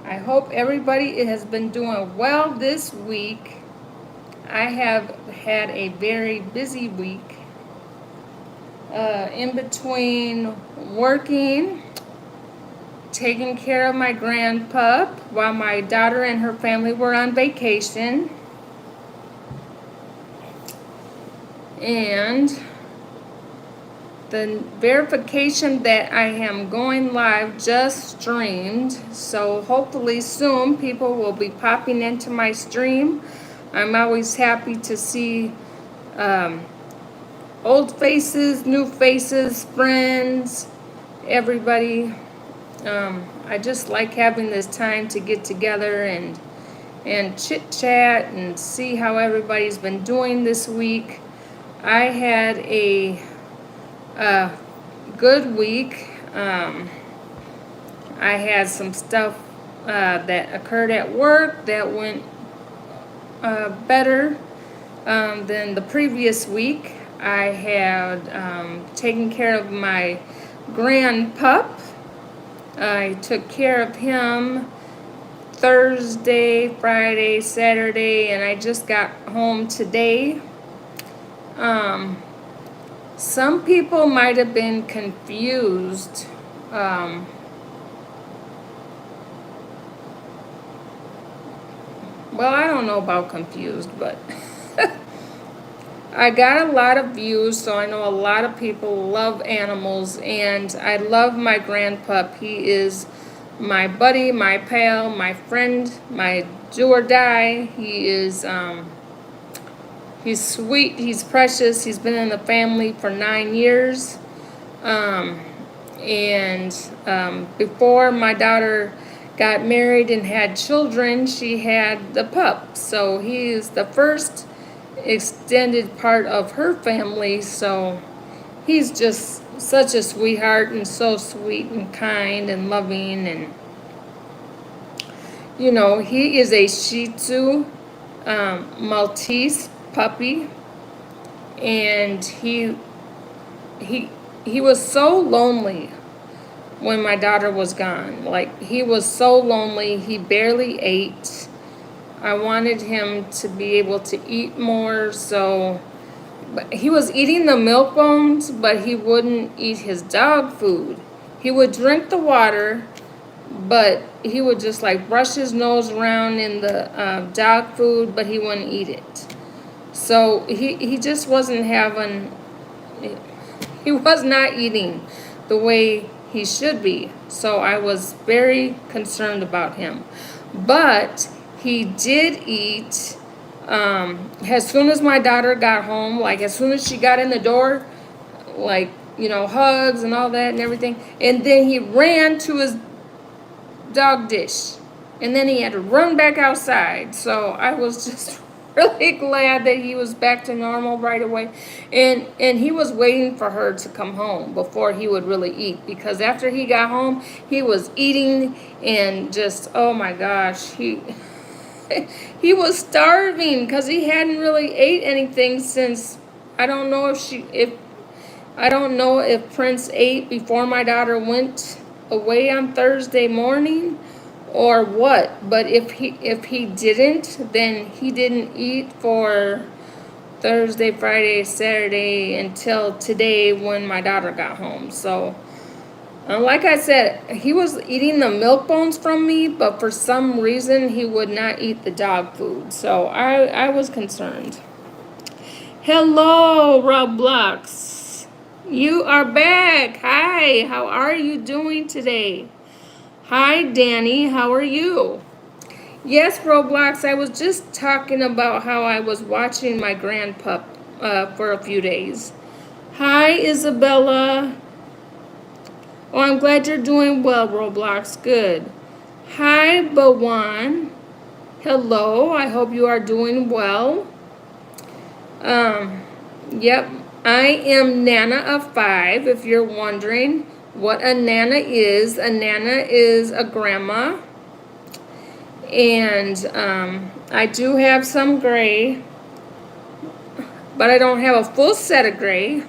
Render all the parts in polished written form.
I hope everybody has been doing well this week. I have had a very busy week. In between working, taking care of my grandpup while my daughter and her family were on vacation, and the verification that I am going live just streamed, so hopefully soon people will be popping into my stream. I'm always happy to see old faces, new faces, friends, everybody. I just like having this time to get together and chit chat and see how everybody's been doing this week. I had a good week. I had some stuff that occurred at work that went better than the previous week. I had taken care of my grandpup. I took care of him Thursday, Friday, Saturday, and I just got home today. Some people might have been confused. Well, I don't know about confused, but I got a lot of views, so I know a lot of people love animals, and I love my grandpup. He is my buddy, my pal, my friend, my do or die. He is, he's sweet, he's precious, he's been in the family for 9 years. Before my daughter got married and had children, she had the pup. So he is the first extended part of her family. So he's just such a sweetheart and so sweet and kind and loving. And, you know, he is a Shih Tzu Maltese puppy. And he was so lonely when my daughter was gone. Like, he was so lonely. He barely ate. I wanted him to be able to eat more, so but he was eating the milk bones, but he wouldn't eat his dog food. He would drink the water, but he would just like brush his nose around in the dog food, but he wouldn't eat it. So he just wasn't having, he was not eating the way he should be. So I was very concerned about him. But he did eat as soon as my daughter got home, like as soon as she got in the door, like, you know, hugs and all that and everything. And then he ran to his dog dish. And then he had to run back outside. So I was just really glad that he was back to normal right away. And he was waiting for her to come home before he would really eat. Because after he got home, he was eating and just, oh my gosh, he was starving because he hadn't really ate anything since, I don't know if Prince ate before my daughter went away on Thursday morning or what. But if he didn't, then he didn't eat for Thursday, Friday, Saturday until today when my daughter got home. So like I said, he was eating the milk bones from me, but for some reason he would not eat the dog food. So I was concerned. Hello, Roblox. You are back. Hi, how are you doing today? Hi, Danny, how are you? Yes, Roblox, I was just talking about how I was watching my grandpup for a few days. Hi, Isabella. Oh, I'm glad you're doing well, Roblox. Good. Hi, Bawan. Hello, I hope you are doing well. Yep, I am Nana of 5, if you're wondering what a Nana is. A Nana is a grandma. And I do have some gray, but I don't have a full set of gray.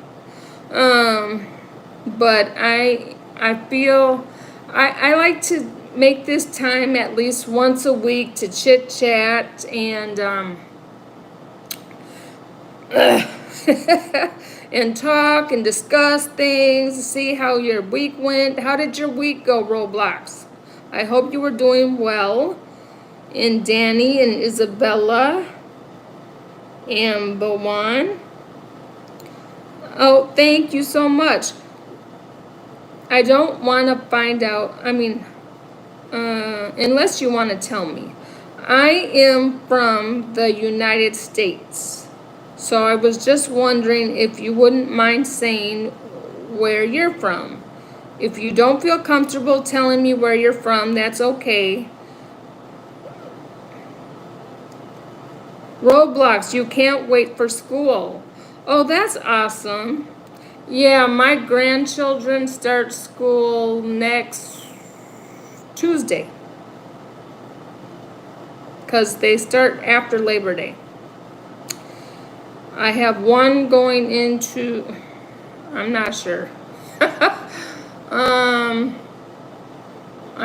But I feel I like to make this time at least once a week to chit chat and and talk and discuss things, see how your week went. How did your week go, Roblox? I hope you were doing well. And Danny and Isabella and Bawan. Oh, thank you so much. I don't want to find out, unless you want to tell me. I am from the United States. So I was just wondering if you wouldn't mind saying where you're from. If you don't feel comfortable telling me where you're from, that's okay. Roblox, you can't wait for school. Oh, that's awesome. Yeah, my grandchildren start school next Tuesday. Because they start after Labor Day. I have one going into, I'm not sure. I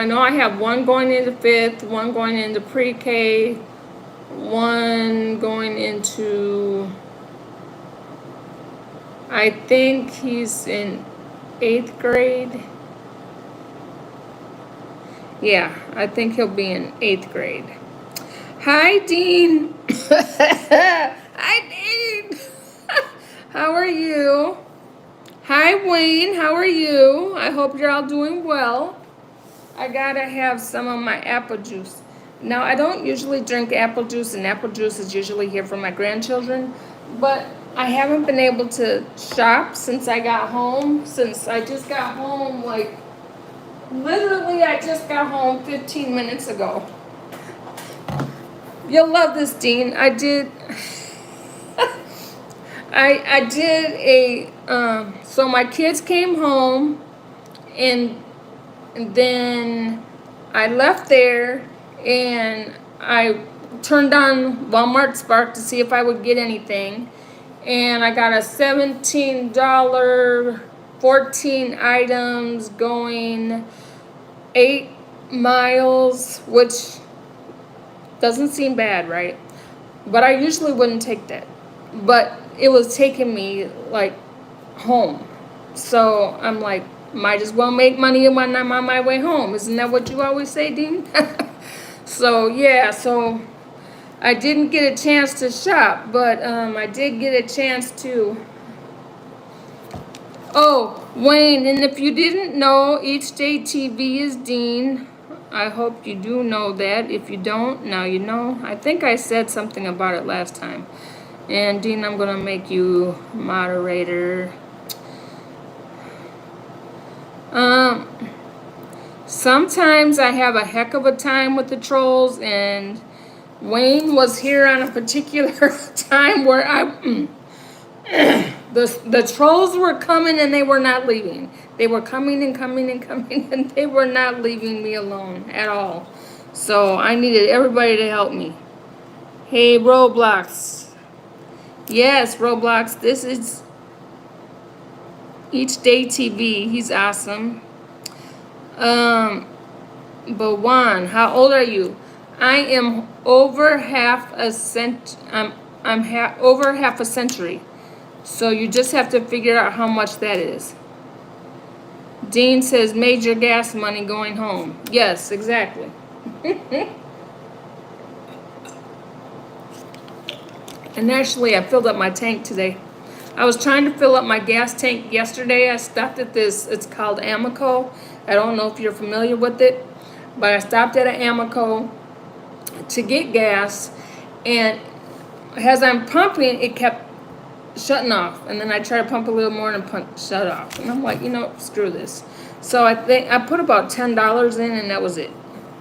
know I have one going into 5th, one going into pre-K, one going into, I think he's in 8th grade. Yeah, I think he'll be in 8th grade. Hi, Dean. Hi, Dean. How are you? Hi, Wayne. How are you? I hope you're all doing well. I gotta have some of my apple juice. Now, I don't usually drink apple juice, and apple juice is usually here for my grandchildren, but I haven't been able to shop since I got home, since I just got home, like, literally I just got home 15 minutes ago. You'll love this, Dean. I did so my kids came home, and then I left there, and I turned on Walmart Spark to see if I would get anything, and I got a $17, 14 items going 8 miles, which doesn't seem bad, right? But I usually wouldn't take that. But it was taking me, like, home. So I'm like, might as well make money when I'm on my way home. Isn't that what you always say, Dean? So, yeah, so I didn't get a chance to shop, but I did get a chance to. Oh, Wayne, and if you didn't know, Each Day TV is Dean. I hope you do know that. If you don't, now you know. I think I said something about it last time. And Dean, I'm gonna make you moderator. Sometimes I have a heck of a time with the trolls, and Wayne was here on a particular time where the trolls were coming and they were not leaving. They were coming and coming and coming, and they were not leaving me alone at all. So I needed everybody to help me. Hey, Roblox. Yes, Roblox, this is Each Day TV. He's awesome. Bawan, how old are you? I am over half a over half a century. So you just have to figure out how much that is. Dean says major gas money going home. Yes, exactly. And actually, I filled up my tank today. I was trying to fill up my gas tank yesterday. I stopped at this, it's called Amoco. I don't know if you're familiar with it, but I stopped at an Amoco to get gas, and as I'm pumping, it kept shutting off. And then I tried to pump a little more and shut off. And I'm like, screw this. So I think I put about $10 in, and that was it.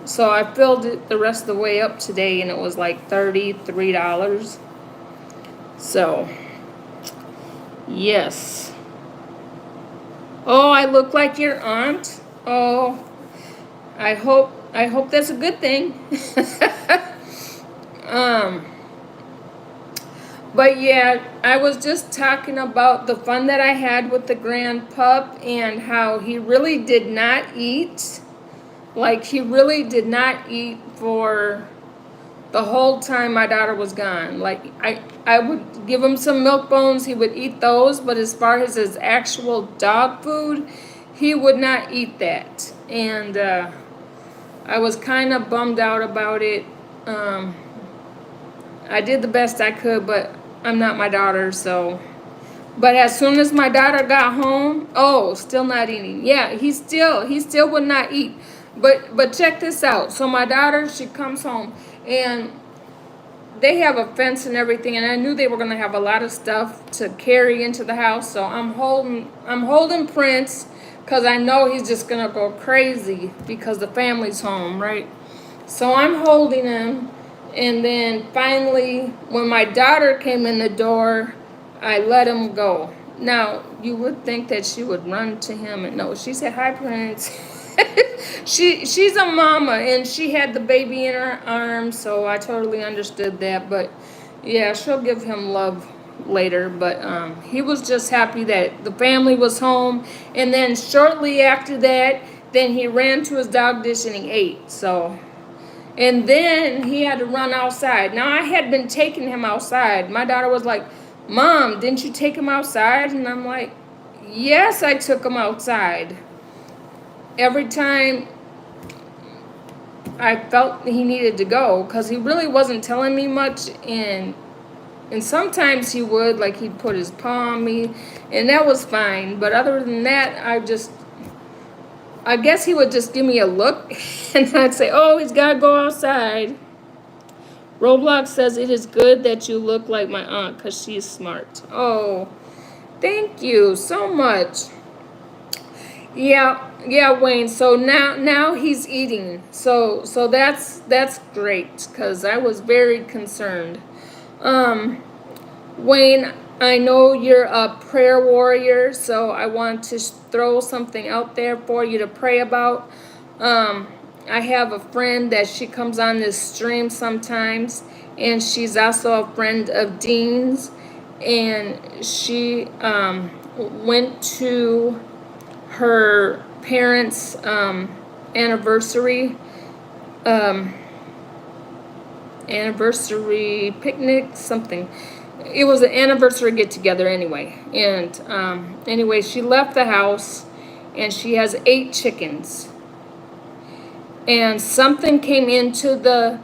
So I filled it the rest of the way up today, and it was like $33. So, yes. Oh, I look like your aunt. Oh, I hope that's a good thing. But yeah, I was just talking about the fun that I had with the grand pup and how he really did not eat. Like, he really did not eat for the whole time my daughter was gone. Like, I would give him some milk bones, he would eat those, but as far as his actual dog food, he would not eat that. And I was kind of bummed out about it. I did the best I could, but I'm not my daughter, so. But as soon as my daughter got home, oh, still not eating. Yeah, he still would not eat. But check this out. So my daughter, she comes home, and they have a fence and everything, and I knew they were gonna have a lot of stuff to carry into the house. So I'm holding Prince, cause I know he's just gonna go crazy because the family's home, right? So I'm holding him, and then finally, when my daughter came in the door, I let him go. Now, you would think that she would run to him, and no, she said, "Hi, Prince." She's a mama, and she had the baby in her arms, so I totally understood that. But yeah, she'll give him love later. But he was just happy that the family was home, and then shortly after that, then he ran to his dog dish and he ate. So. And then he had to run outside. Now, I had been taking him outside. My daughter was like, "Mom, didn't you take him outside?" And I'm like, "Yes, I took him outside." Every time I felt he needed to go, because he really wasn't telling me much. And sometimes he would, like, he'd put his paw on me, and that was fine. But other than that, I guess he would just give me a look, and I'd say, "Oh, he's got to go outside." Roblox says, "It is good that you look like my aunt because she's smart." Oh, thank you so much. Yeah, Wayne. So now he's eating. So that's great, because I was very concerned. Wayne, I know you're a prayer warrior, so I want to throw something out there for you to pray about. I have a friend that she comes on this stream sometimes, and she's also a friend of Dean's, and she went to her parents' anniversary picnic, something. It was an anniversary get together anyway. And anyway, she left the house, and she has 8 chickens. And something came into the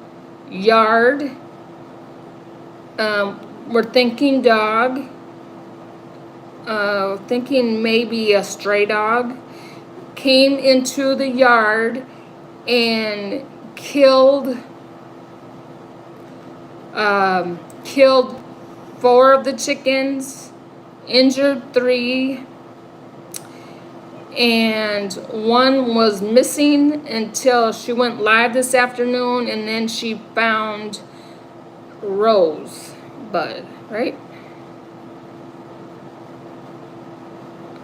yard. We're thinking dog. Thinking maybe a stray dog. Came into the yard and killed 4 of the chickens, injured 3, and 1 was missing until she went live this afternoon, and then she found Rosebud, right?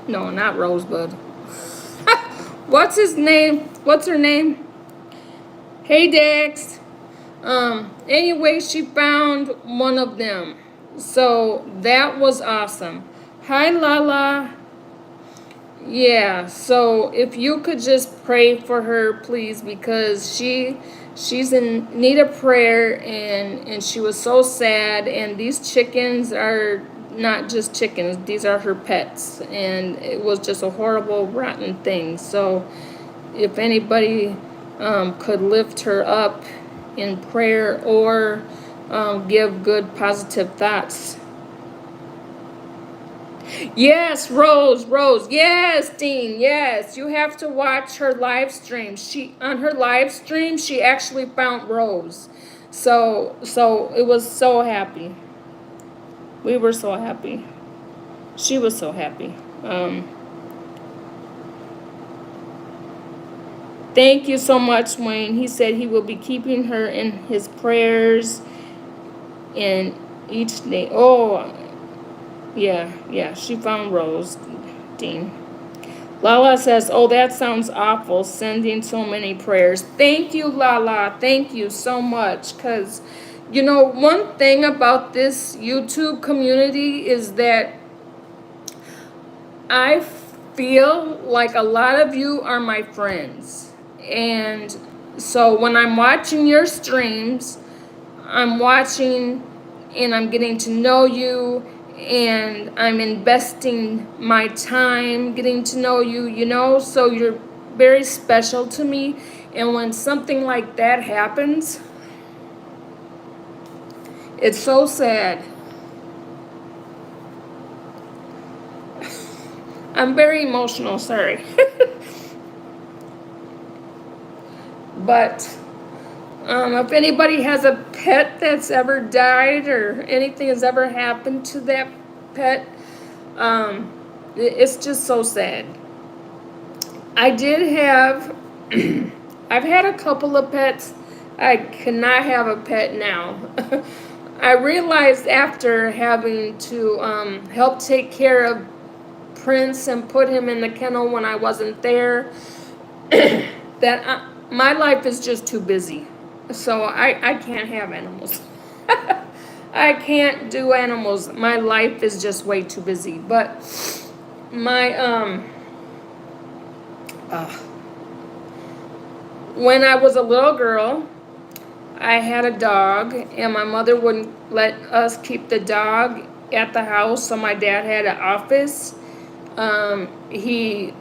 No, not Rosebud. What's his name? What's her name? Hey, Dex. Anyway, she found one of them. So that was awesome. Hi, Lala. Yeah, so if you could just pray for her, please, because she's in need of prayer, and she was so sad. And these chickens are not just chickens, these are her pets, and it was just a horrible, rotten thing. So if anybody could lift her up in prayer, or give good positive thoughts. Yes, Rose, yes, Dean, yes, you have to watch her live stream. On her live stream, she actually found Rose. So it was so happy. We were so happy. She was so happy. Thank you so much, Wayne. He said he will be keeping her in his prayers in each day. Oh, yeah, she found Rose, Dean. Lala says, "Oh, that sounds awful, sending so many prayers." Thank you, Lala. Thank you so much. Because, one thing about this YouTube community is that I feel like a lot of you are my friends. And so when I'm watching your streams, I'm watching and I'm getting to know you, and I'm investing my time getting to know you, so you're very special to me. And when something like that happens, it's so sad. I'm very emotional, sorry. But if anybody has a pet that's ever died or anything has ever happened to that pet, it's just so sad. I did have, I've had a couple of pets. I cannot have a pet now. I realized after having to help take care of Prince and put him in the kennel when I wasn't there, that my life is just too busy. So I can't have animals. I can't do animals. My life is just way too busy. But my when I was a little girl, I had a dog, and my mother wouldn't let us keep the dog at the house, so my dad had an office. He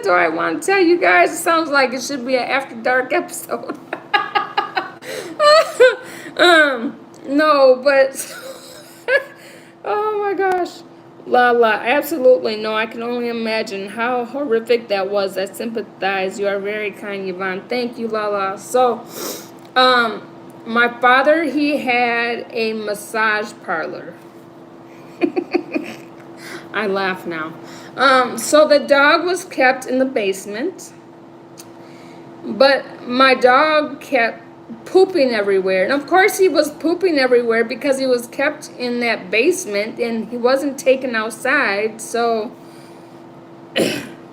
do I want to tell you guys? It sounds like it should be an After Dark episode. No, but oh my gosh. Lala, absolutely no. I can only imagine how horrific that was. I sympathize. You are very kind, Yvonne. Thank you, Lala. So, my father, he had a massage parlor. I laugh now. So the dog was kept in the basement, but my dog kept pooping everywhere. And of course he was pooping everywhere because he was kept in that basement and he wasn't taken outside. So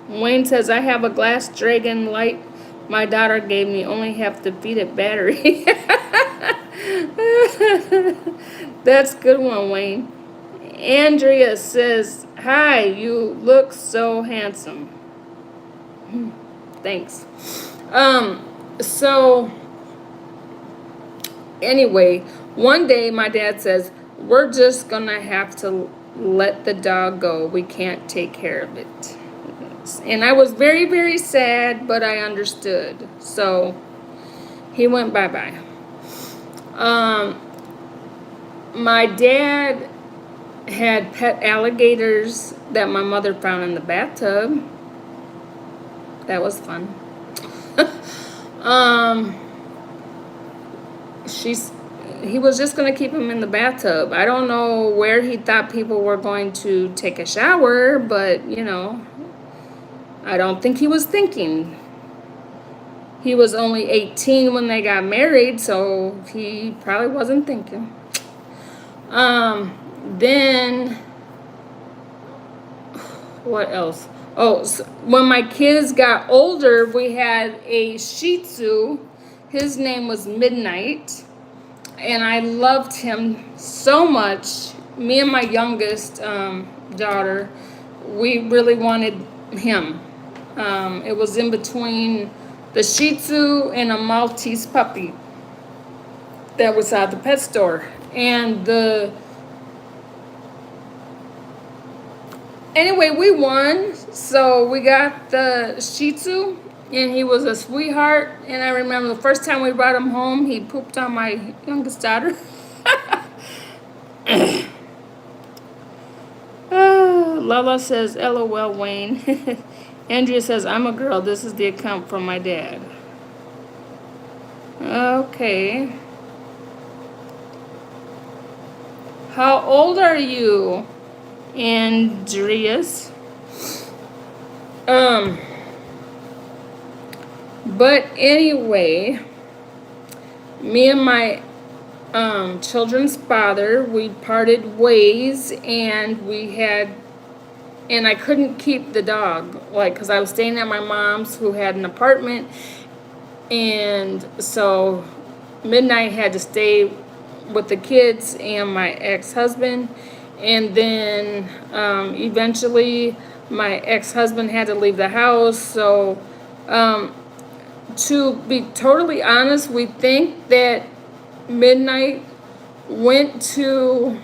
Wayne says, I have a glass dragon light my daughter gave me, only have to feed it battery. That's a good one, Wayne. Andrea says, hi, you look so handsome. Thanks. So anyway, one day my dad says, we're just gonna have to let the dog go. We can't take care of it. And I was very, very sad, but I understood. So he went bye-bye. My dad had pet alligators that my mother found in the bathtub. That was fun. He was just going to keep him in the bathtub. I don't know where he thought people were going to take a shower, but, I don't think he was thinking. He was only 18 when they got married, so he probably wasn't thinking. Then, what else? Oh, so when my kids got older, we had a Shih Tzu. His name was Midnight, and I loved him so much. Me and my youngest daughter, we really wanted him. It was in between the Shih Tzu and a Maltese puppy that was at the pet store. And anyway, we won, so we got the Shih Tzu, and he was a sweetheart. And I remember the first time we brought him home, he pooped on my youngest daughter. Lala says, LOL, Wayne. Andrea says, I'm a girl. This is the account from my dad. Okay. How old are you, Andreas? But anyway, me and my children's father, we parted ways, and I couldn't keep the dog, because I was staying at my mom's, who had an apartment, and so Midnight had to stay with the kids and my ex-husband. And then eventually my ex-husband had to leave the house. So to be totally honest, we think that Midnight went to,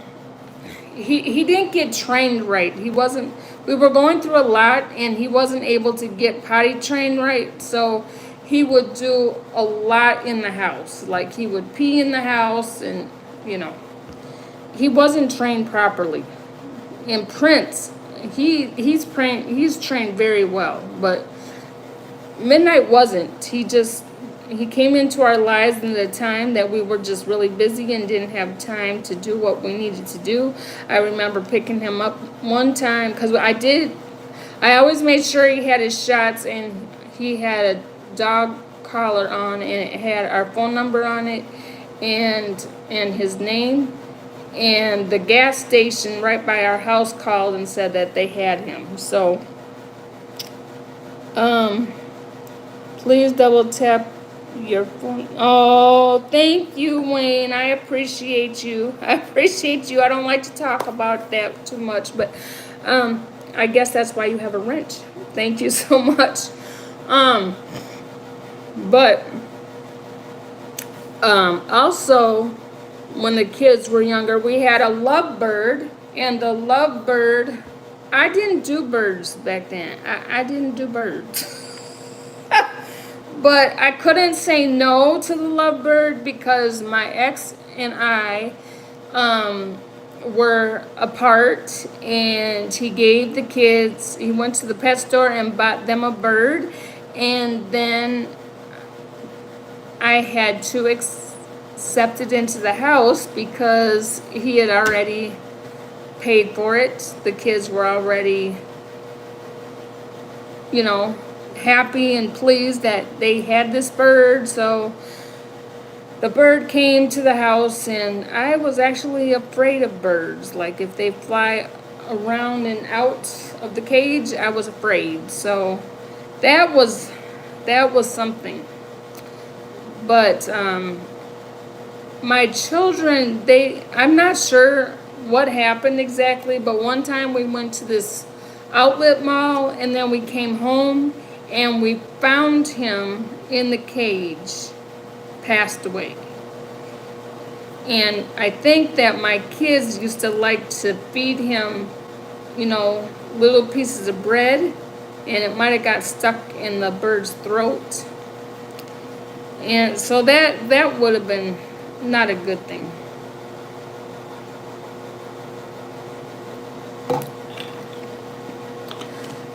he didn't get trained right. He wasn't, we were going through a lot and he wasn't able to get potty trained right. So he would do a lot in the house. Like he would pee in the house and, you know, he wasn't trained properly. And Prince, he's trained very well, but Midnight wasn't. He came into our lives in the time that we were just really busy and didn't have time to do what we needed to do. I remember picking him up one time because I always made sure he had his shots, and he had a dog collar on and it had our phone number on it and his name. And the gas station right by our house called and said that they had him. So please double tap your phone. Oh, thank you, Wayne. I appreciate you. I don't like to talk about that too much, but I guess that's why you have a wrench. Thank you so much. But also, when the kids were younger, we had a lovebird, and the lovebird, I didn't do birds back then. I didn't do birds. But I couldn't say no to the lovebird because my ex and I were apart, and he gave the kids, he went to the pet store and bought them a bird, and then I had to accept it into the house because he had already paid for it. The kids were already, you know, happy and pleased that they had this bird. So the bird came to the house, and I was actually afraid of birds. Like if they fly around and out of the cage, I was afraid. So that was something. But my children, I'm not sure what happened exactly, but one time we went to this outlet mall, and then we came home and we found him in the cage, passed away. And I think that my kids used to like to feed him, you know, little pieces of bread, and it might have got stuck in the bird's throat. And so that would have been not a good thing.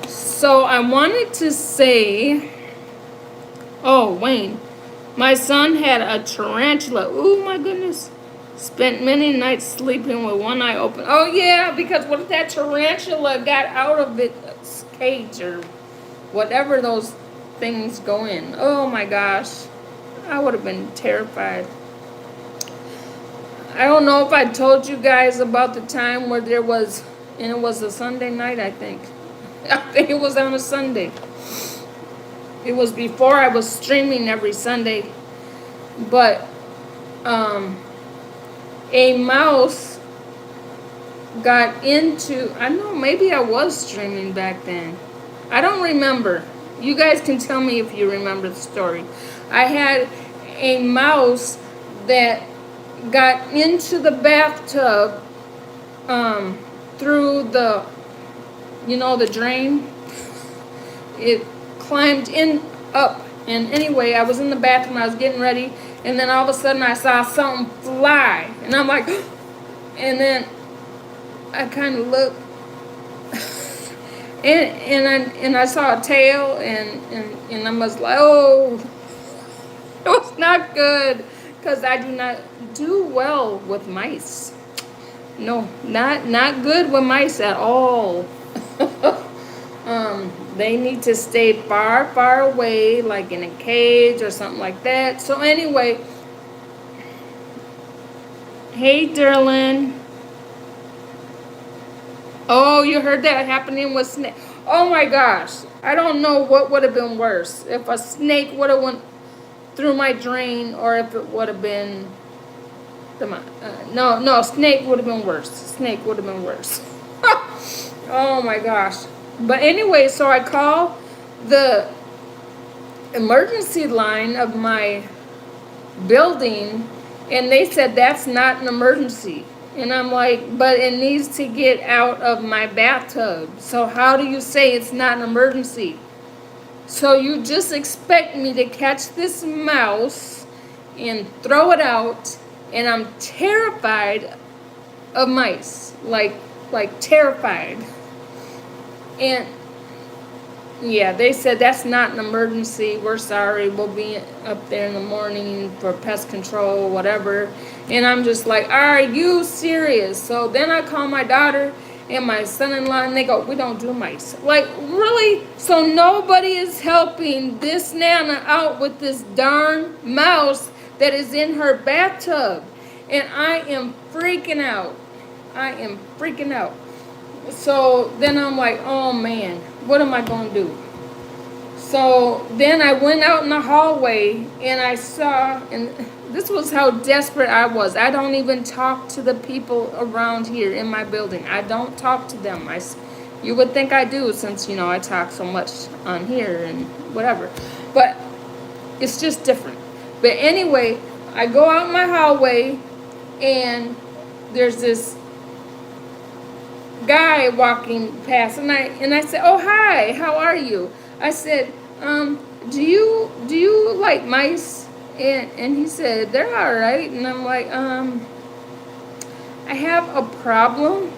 So I wanted to say, oh, Wayne, my son had a tarantula. Oh my goodness. Spent many nights sleeping with one eye open. Oh yeah, because what if that tarantula got out of its cage or whatever those things go in? Oh my gosh. I would have been terrified. I don't know if I told you guys about the time where there was, and it was a Sunday night, I think. I think it was on a Sunday. It was before I was streaming every Sunday. But a mouse got into, I don't know, maybe I was streaming back then. I don't remember. You guys can tell me if you remember the story. I had a mouse that got into the bathtub through the, you know, the drain. It climbed up, and anyway, I was in the bathroom, I was getting ready, and then all of a sudden I saw something fly, and I'm like, and then I kind of looked, and I saw a tail, and I was like, oh, it was not good, because I do not do well with mice. No, not good with mice at all. They need to stay far, far away, like in a cage or something like that. So anyway, hey, Derlin. Oh, you heard that happening with snake. Oh my gosh, I don't know what would have been worse. If a snake would have went through my drain, or if it would have been no, snake would have been worse. Snake would have been worse. Oh my gosh. But anyway, so I call the emergency line of my building, and they said that's not an emergency. And I'm like, but it needs to get out of my bathtub. So how do you say it's not an emergency? So you just expect me to catch this mouse and throw it out, and I'm terrified of mice, like terrified. And yeah, they said that's not an emergency. We're sorry. We'll be up there in the morning for pest control, whatever. And I'm just like, are you serious? So then I call my daughter and my son-in-law, and they go, we don't do mice. Like, really? So nobody is helping this Nana out with this darn mouse that is in her bathtub. And I am freaking out. I am freaking out. So then I'm like, oh man, what am I going to do? So then I went out in the hallway and I saw, and this was how desperate I was. I don't even talk to the people around here in my building. I don't talk to them. You would think I do, since, I talk so much on here and whatever. But it's just different. But anyway, I go out in my hallway and there's this guy walking past, and I said, oh, hi, how are you? I said, do you like mice? And he said, they're all right. And I'm like, I have a problem.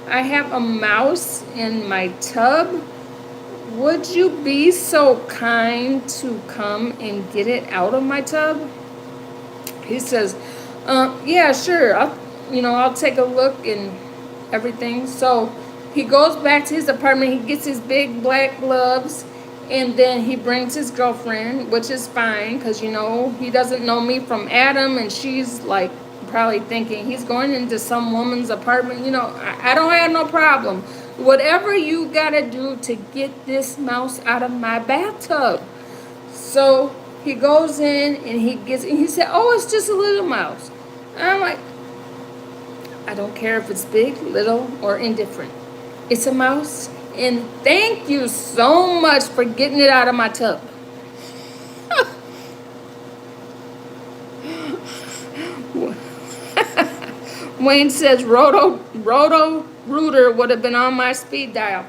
I have a mouse in my tub. Would you be so kind to come and get it out of my tub? He says, yeah, sure. I'll take a look and everything. So he goes back to his apartment. He gets his big black gloves, and then he brings his girlfriend, which is fine, because he doesn't know me from Adam, and she's like probably thinking he's going into some woman's apartment. I don't have no problem. Whatever you gotta do to get this mouse out of my bathtub. So he goes in and he said, oh, it's just a little mouse. And I'm like, I don't care if it's big, little, or indifferent. It's a mouse, and thank you so much for getting it out of my tub. Wayne says Roto Rooter would have been on my speed dial.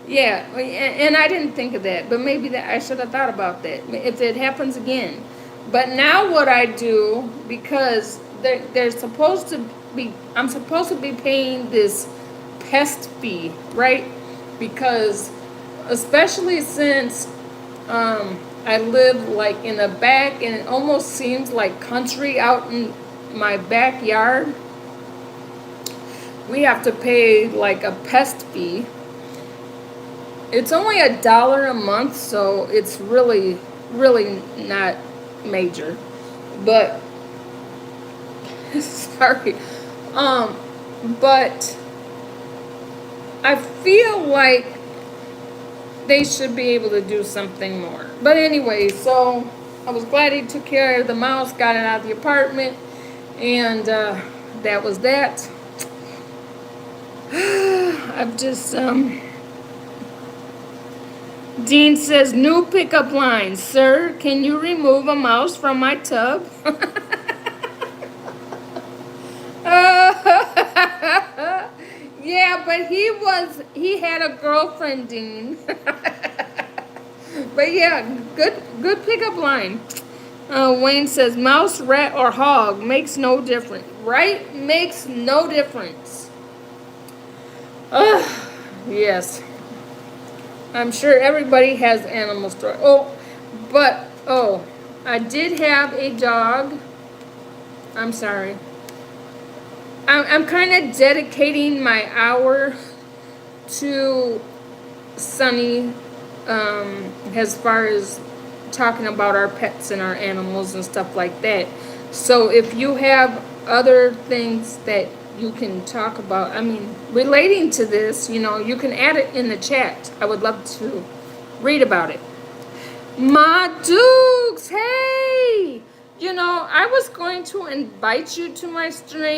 Yeah, and I didn't think of that, but maybe that I should have thought about that if it happens again. But now what I do, because they're supposed to be, I'm supposed to be paying this pest fee, right? Because especially since I live like in the back, and it almost seems like country out in my backyard, we have to pay like a pest fee. It's only $1 a month, so it's really not major. But sorry. But I feel like they should be able to do something more. But anyway, so I was glad he took care of the mouse, got it out of the apartment, and that was that. I've just Dean says, new pickup line. Sir, can you remove a mouse from my tub? Yeah, but he had a girlfriend, Dean. But yeah, good pickup line. Wayne says, mouse, rat, or hog makes no difference. Right? Makes no difference. Yes. I'm sure everybody has animal stories. I did have a dog. I'm sorry. I'm kind of dedicating my hour to Sunny, as far as talking about our pets and our animals and stuff like that. So if you have other things that you can talk about, relating to this, you can add it in the chat. I would love to read about it. Ma Dukes, hey! I was going to invite you to my stream.